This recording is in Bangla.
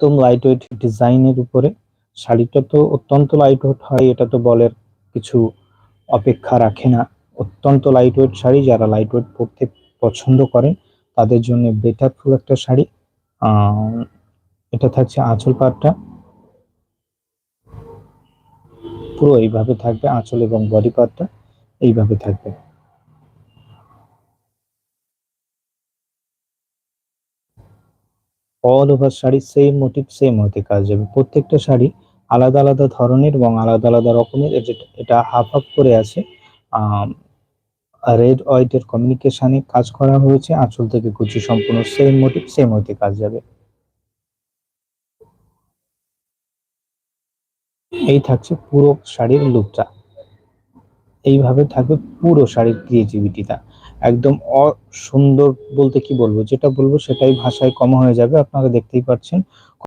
একদম লাইট ওয়েট ডিজাইনের উপরে। শাড়িটা তো অত্যন্ত লাইট ওয়েট হয়, এটা তো বলের কিছু অপেক্ষা রাখে না। অত্যন্ত লাইট ওয়েট শাড়ি, যারা লাইট ওয়েট পরতে পছন্দ করেন তাদের জন্য বেটার ফুল একটা শাড়ি। আহ এটা থাকছে আঁচল পাটটা, পুরো এইভাবে থাকবে আঁচল এবং বডি পার্টটা এইভাবে থাকবে। All over sari same motif same হতে কাজ যাবে। প্রত্যেকটা শাড়ি আলাদা আলাদা ধরনের এবং আলাদা আলাদা রকমের। এটা হাফ হাফ করে আছে। রেড হোয়াইটের কমিউনিকেশনে কাজ করা হয়েছে, আঁচল থেকে কুচি সম্পূর্ণ সেম মোটিভ সেম হতে কাজ যাবে। এই থাকছে পুরো শাড়ির লুকটা, এইভাবে থাকবে পুরো শাড়ির ক্রিয়েটিভিটিটা। একদম অসুন্দর বলতে কি বলবো, যেটা বলবো সেটাই ভাষায় কম হয়ে যাবে, আপনারা দেখতেই পাচ্ছেন।